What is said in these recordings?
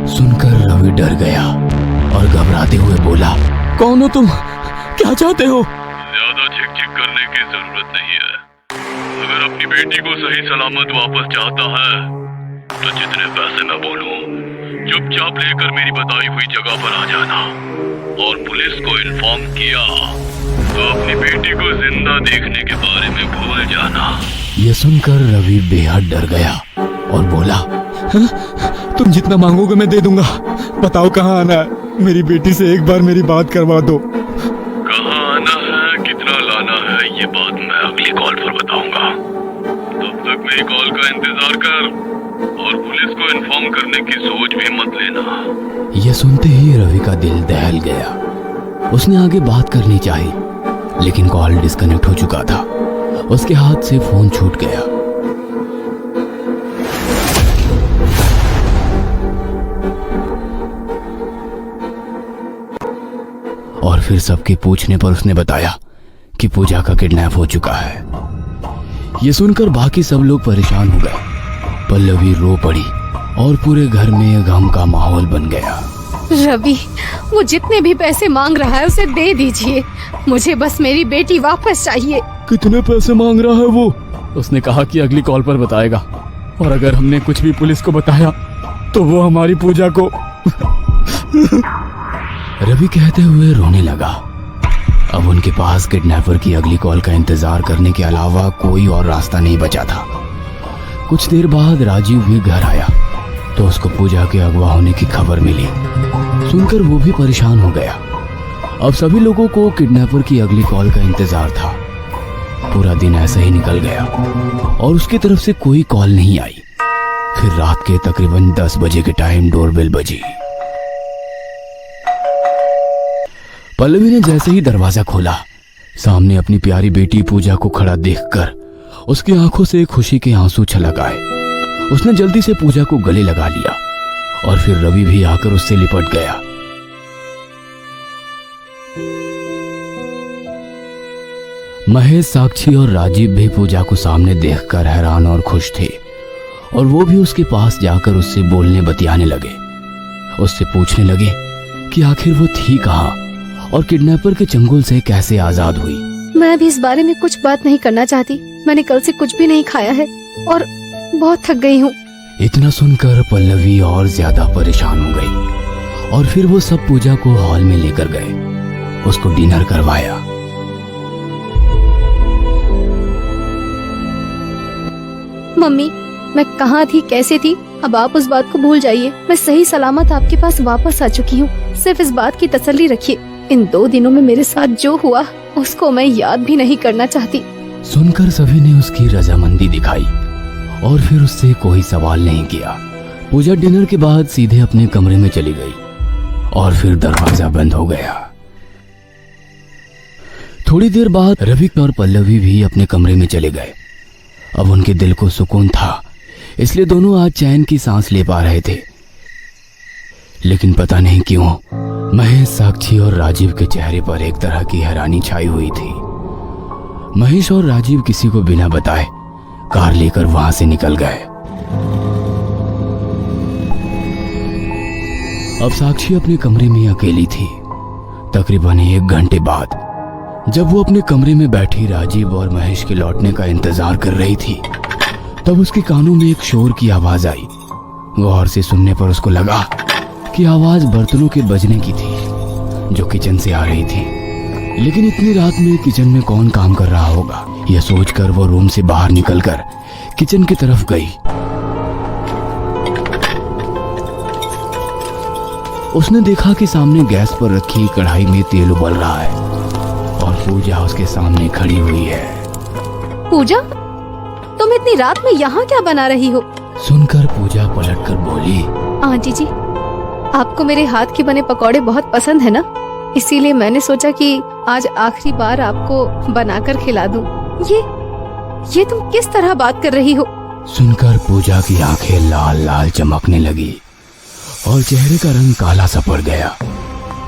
सुनकर रवि डर गया और घबराते हुए बोला, कौन हो तुम? क्या चाहते हो? ज्यादा झिक-झिक करने की जरूरत नहीं है। अगर अपनी बेटी को सही सलामत वापस चाहता है तो जितने पैसे मैं बोलूं चुपचाप लेकर मेरी बताई हुई जगह पर आ जाना, और पुलिस को इन्फॉर्म किया तो अपनी बेटी को जिंदा देखने के बारे में भूल जाना। यह सुनकर रवि बेहद डर गया और बोला, तुम जितना मांगोगे मैं दे दूंगा। बताओ कहाँ आना है? मेरी बेटी से एक बार मेरी बात करवा दो। कहाँ आना है, कितना लाना है, ये बात मैं अगली कॉल पर बताऊंगा। तब तक मेरी कॉल का इंतजार कर और पुलिस को इन्फॉर्म करने की सोच भी मत लेना। यह सुनते ही रवि का दिल दहल गया। उसने आगे बात करनी चाही, लेकिन कॉल डिस्कनेक्ट हो चुका था। उसके हाथ से फोन छूट गया। और फिर सबके पूछने पर उसने बताया कि पूजा का किडनैप हो चुका है। ये सुनकर बाकी सब लोग परेशान हो गए। पल्लवी रो पड़ी और पूरे घर में गम का माहौल बन गया। रवि, वो जितने भी पैसे मांग रहा है उसे दे दीजिए। मुझे बस मेरी बेटी वापस चाहिए। कितने पैसे मांग रहा है वो? उसने कहा कि अगली कॉल पर बताएगा, और अगर हमने कुछ भी पुलिस को बताया तो वो हमारी पूजा को रवि कहते हुए रोने लगा। अब उनके पास किडनैपर की अगली कॉल का इंतजार करने के अलावा कोई और रास्ता नहीं बचा था। कुछ देर बाद राजीव भी घर आया तो उसको पूजा के अगवा होने की खबर मिली। सुनकर वो भी परेशान हो गया। अब सभी लोगों को किडनैपर की अगली कॉल का इंतजार था। पूरा दिन ऐसे ही निकल गया और उसकी तरफ से कोई कॉल नहीं आई। फिर रात के तकरीबन 10 बजे के टाइम डोरबेल बजी। पल्लवी ने जैसे ही दरवाजा खोला, सामने अपनी प्यारी बेटी पूजा को खड़ा देखकर उसकी आंखों से खुशी के आंसू छलक आए। उसने जल्दी से पूजा को गले लगा लिया और फिर रवि भी आकर उससे लिपट गया। महेश, साक्षी और राजीव भी पूजा को सामने देखकर हैरान और खुश थे, और वो भी उसके पास जाकर उससे बोलने बतियाने लगे। उससे पूछने लगे कि आखिर वो थी कहाँ और किडनैपर के चंगुल से कैसे आजाद हुई। मैं अभी इस बारे में कुछ बात नहीं करना चाहती। मैंने कल से कुछ भी नहीं खाया है और बहुत थक गई हूँ। इतना सुनकर पल्लवी और ज्यादा परेशान हो गई और फिर वो सब पूजा को हॉल में लेकर गए। उसको डिनर करवाया। मम्मी, मैं कहाँ थी, कैसे थी, अब आप उस बात को भूल जाइए। मैं सही सलामत आपके पास वापस आ चुकी हूँ। सिर्फ इस बात की तसल्ली रखिए, इन 2 दिनों में मेरे साथ जो हुआ उसको मैं याद भी नहीं करना चाहती। सुनकर सभी ने उसकी रजामंदी दिखाई और फिर उससे कोई सवाल नहीं किया। पूजा डिनर के बाद सीधे अपने कमरे में चली गई और फिर दरवाजा बंद हो गया। थोड़ी देर बाद रवि और पल्लवी भी अपने कमरे में चले गए। अब उनके दिल को सुकून था, इसलिए दोनों आज चैन की सांस ले पा रहे थे। लेकिन पता नहीं क्यों महेश, साक्षी और राजीव के चेहरे पर एक तरह की हैरानी छाई हुई थी। महेश और राजीव किसी को बिना बताए कार लेकर वहां से निकल गए। अब साक्षी अपने कमरे में अकेली थी। तकरीबन 1 घंटे बाद जब वो अपने कमरे में बैठी राजीव और महेश के लौटने का इंतजार कर रही थी, तब उसके कानों में एक शोर की आवाज आई। गौर से सुनने पर उसको लगा कि आवाज बर्तनों के बजने की थी जो किचन से आ रही थी। लेकिन इतनी रात में किचन में कौन काम कर रहा होगा, यह सोचकर वो रूम से बाहर निकलकर किचन की तरफ गई। उसने देखा कि सामने गैस पर रखी कढ़ाई में तेल उबल रहा है और पूजा उसके सामने खड़ी हुई है। पूजा, तुम इतनी रात में यहाँ क्या बना रही हो? सुनकर पूजा पलटकर बोली, आंटी जी, आपको मेरे हाथ के बने पकौड़े बहुत पसंद है ना, इसीलिए मैंने सोचा कि आज आखिरी बार आपको बनाकर खिला दूं। ये तुम किस तरह बात कर रही हो? सुनकर पूजा की आंखें लाल लाल चमकने लगी और चेहरे का रंग काला सा पड़ गया।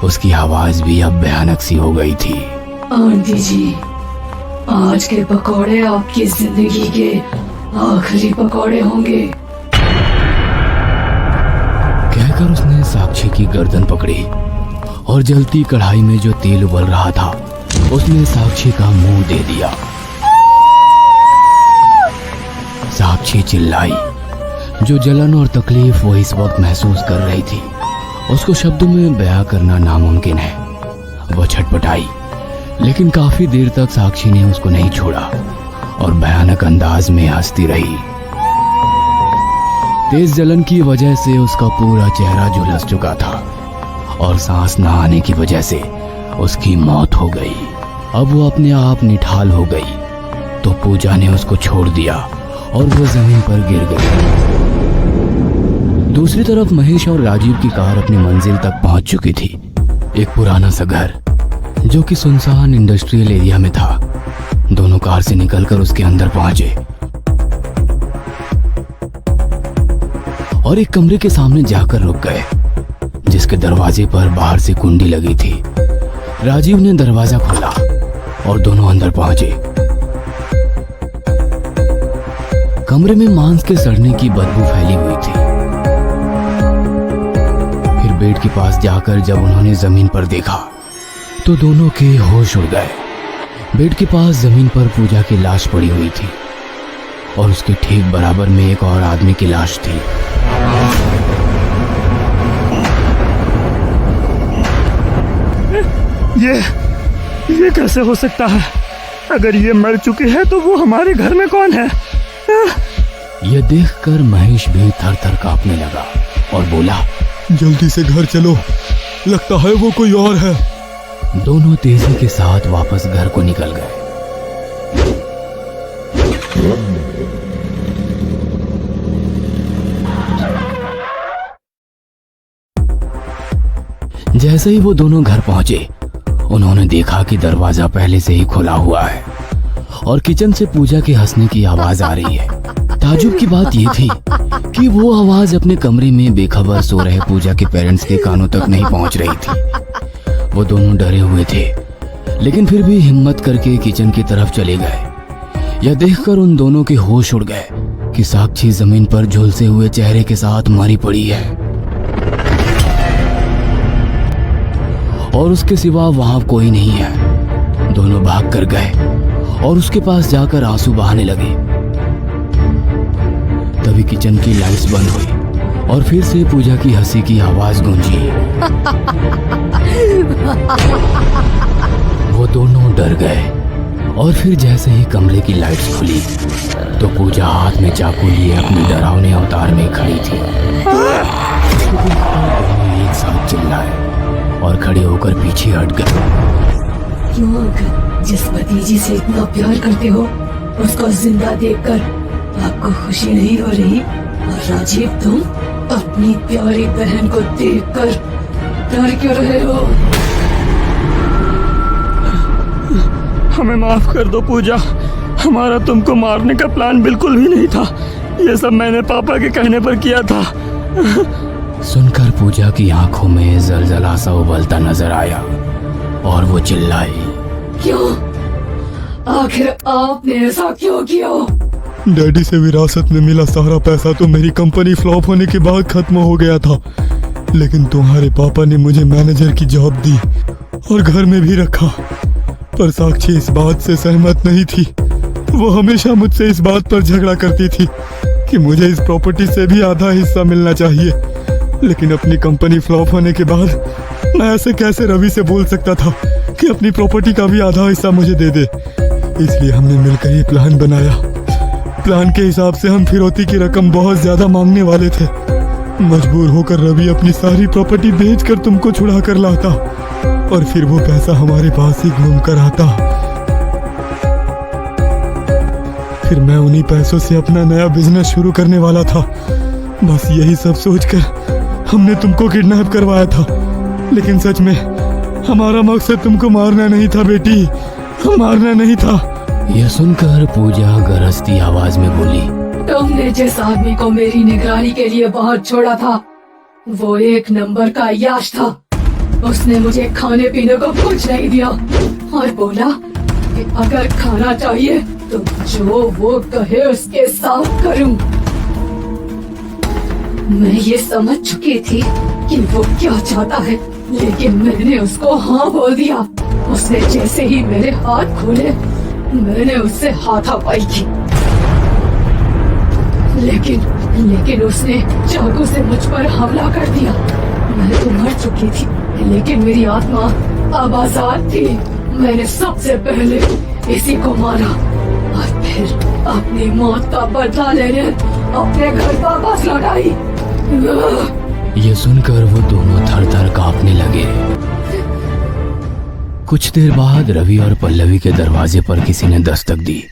उसकी आवाज भी अब भयानक सी हो गई थी। आंटी जी, आज के पकौड़े आपकी जिंदगी के आखिरी पकौड़े होंगे। कहकर उसने साक्षी की गर्दन पकड़ी और जलती कढ़ाई में जो तेल उबल रहा था उसमें साक्षी का मुंह दे दिया। साक्षी चिल्लाई। जो जलन और तकलीफ वो इस वक्त महसूस कर रही थी उसको शब्दों में बयां करना नामुमकिन है। वो छटपटाई, लेकिन काफी देर तक साक्षी ने उसको नहीं छोड़ा और भयानक अंदाज में हंसती रही। तेज जलन की वजह से उसका पूरा चेहरा झुलस चुका था और सांस न आने की वजह से उसकी मौत हो गई। अब वो अपने आप निठाल हो गई तो पूजा ने उसको छोड़ दिया और वो जमीन पर गिर गई। दूसरी तरफ महेश और राजीव की कार अपनी मंजिल तक पहुंच चुकी थी। एक पुराना सा घर जो कि सुनसान इंडस्ट्रियल एरिया में था। दोनों कार से निकलकर उसके अंदर पहुंचे और एक कमरे के सामने जाकर रुक गए जिसके दरवाजे पर बाहर से कुंडी लगी थी। राजीव ने दरवाजा खोला और दोनों अंदर पहुंचे। कमरे में मांस के सड़ने की बदबू फैली हुई थी। फिर बेड के पास जाकर जब उन्होंने जमीन पर देखा तो दोनों के होश उड़ गए। बेड के पास जमीन पर पूजा की लाश पड़ी हुई थी और उसके ठीक बराबर में एक और आदमी की लाश थी। ये कैसे हो सकता है? अगर ये मर चुकी है तो वो हमारे घर में कौन है? यह देखकर महेश भी थर थर कांपने लगा और बोला, जल्दी से घर चलो, लगता है वो कोई और है। दोनों तेजी के साथ वापस घर को निकल गए। जैसे ही वो दोनों घर पहुंचे उन्होंने देखा कि दरवाजा पहले से ही खुला हुआ है और किचन से पूजा के हंसने की आवाज आ रही है। ताजुब की बात यह थी कि वो आवाज अपने कमरे में बेखबर सो रहे पूजा के पेरेंट्स के कानों तक नहीं पहुंच रही थी। वो दोनों डरे हुए थे लेकिन फिर भी हिम्मत करके किचन की तरफ चले गए। यह देखकर उन दोनों के होश उड़ गए कि साक्षी जमीन पर झुलसे हुए चेहरे के साथ मरी पड़ी है और उसके सिवा वहां कोई नहीं है। दोनों भाग कर गए और उसके पास जाकर आंसू बहाने लगे। तभी किचन की लाइट्स बंद हुई और फिर से पूजा की हंसी की आवाज गूंजी। वो दोनों डर गए और फिर जैसे ही कमरे की लाइट्स खुली तो पूजा हाथ में चाकू लिए अपने डरावने अवतार में खड़ी थी। दोनों एक साथ चिल्लाए और खड़े होकर पीछे हट गए। क्यों अंकल, जिस भतीजी से इतना प्यार करते हो उसको जिंदा देखकर आपको खुशी नहीं हो रही? और राजीव, तुम अपनी प्यारी बहन को देखकर डर क्यों रहे हो? हमें माफ कर दो पूजा, हमारा तुमको मारने का प्लान बिल्कुल भी नहीं था। ये सब मैंने पापा के कहने पर किया था। सुनकर पूजा की आंखों में जलजला सा उबलता नजर आया और वो चिल्लाई, क्यों? आखिर आपने ऐसा क्यों किया? डैडी से विरासत में मिला सारा पैसा तो मेरी कंपनी फ्लॉप होने के बाद खत्म हो गया था, लेकिन तुम्हारे पापा ने मुझे मैनेजर की जॉब दी और घर में भी रखा। पर साक्षी इस बात से सहमत नहीं थी। वो हमेशा मुझसे इस बात पर झगड़ा करती थी कि मुझे इस प्रॉपर्टी से भी आधा हिस्सा मिलना चाहिए। लेकिन अपनी कंपनी फ्लॉप होने के बाद मैं ऐसे कैसे रवि से बोल सकता था कि अपनी प्रॉपर्टी का भी आधा हिस्सा मुझे दे दे। इसलिए हमने मिलकर ये प्लान बनाया। प्लान के हिसाब से हम फिरौती की रकम बहुत ज्यादा मांगने वाले थे। मजबूर होकर रवि अपनी सारी प्रॉपर्टी बेचकर तुमको छुड़ा कर लाता और फिर वो पैसा हमारे पास ही घूम कर आता। फिर मैं उन्हीं पैसों से अपना नया बिजनेस शुरू करने वाला था। बस यही सब सोचकर हमने तुमको किडनैप करवाया था। लेकिन सच में हमारा मकसद तुमको मारना नहीं था बेटी, मारना नहीं था। यह सुनकर पूजा गरजती आवाज में बोली, तुमने जिस आदमी को मेरी निगरानी के लिए बाहर छोड़ा था वो एक नंबर का याश था। उसने मुझे खाने पीने को कुछ नहीं दिया और बोला कि अगर खाना चाहिए तो जो वो कहे उसके साथ करूं। मैं ये समझ चुकी थी कि वो क्या चाहता है, लेकिन मैंने उसको हाँ बोल दिया। उसने जैसे ही मेरे हाथ खोले, मैंने उससे हाथापाई की, लेकिन उसने चाकू से मुझ पर हमला कर दिया। मैं तो मर चुकी थी, लेकिन मेरी आत्मा अब आजाद थी। मैंने सबसे पहले इसी को मारा और फिर अपनी मौत का बदला लेने अपने घर वापस लौट आई। ये सुनकर वो दोनों थर थर कांपने लगे। कुछ देर बाद रवि और पल्लवी के दरवाजे पर किसी ने दस्तक दी।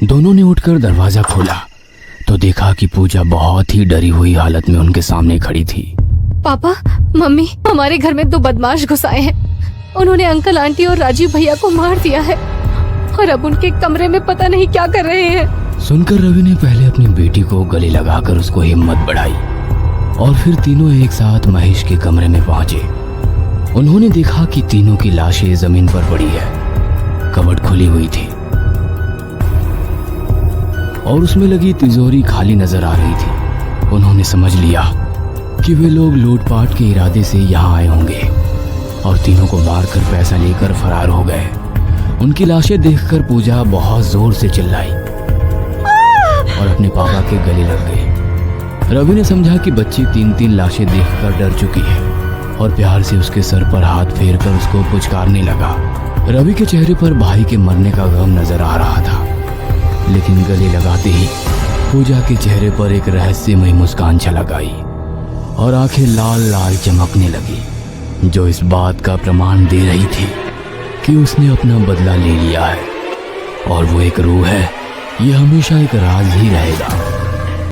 दोनों ने उठकर दरवाजा खोला तो देखा कि पूजा बहुत ही डरी हुई हालत में उनके सामने खड़ी थी। पापा, मम्मी, हमारे घर में 2 बदमाश घुस आए हैं। उन्होंने अंकल, आंटी और राजीव भैया को मार दिया है और अब उनके कमरे में पता नहीं क्या कर रहे हैं। सुनकर रवि ने पहले अपनी बेटी को गले लगाकर उसको हिम्मत बढ़ाई और फिर तीनों एक साथ महेश के कमरे में पहुंचे। उन्होंने देखा कि तीनों की लाशें जमीन पर पड़ी है। कबर्ड खुली हुई थी और उसमें लगी तिजोरी खाली नजर आ रही थी। उन्होंने समझ लिया कि वे लोग लूटपाट के इरादे से यहाँ आए होंगे और तीनों को मारकर पैसा लेकर फरार हो गए। उनकी लाशें देखकर पूजा बहुत जोर से चिल्लाई और अपने पापा के गले लग गई। रवि ने समझा कि बच्ची 3-3 लाशें देखकर डर चुकी है और प्यार से उसके सर पर हाथ फेरकर उसको पुचकारने लगा। रवि के चेहरे पर भाई के मरने का गम नजर आ रहा था, लेकिन गले लगाते ही पूजा के चेहरे पर एक रहस्यमय मुस्कान छलक आई और आंखें लाल लाल चमकने लगी, जो इस बात का प्रमाण दे रही थी कि उसने अपना बदला ले लिया है और वो एक रूह है। ये हमेशा एक राज ही रहेगा।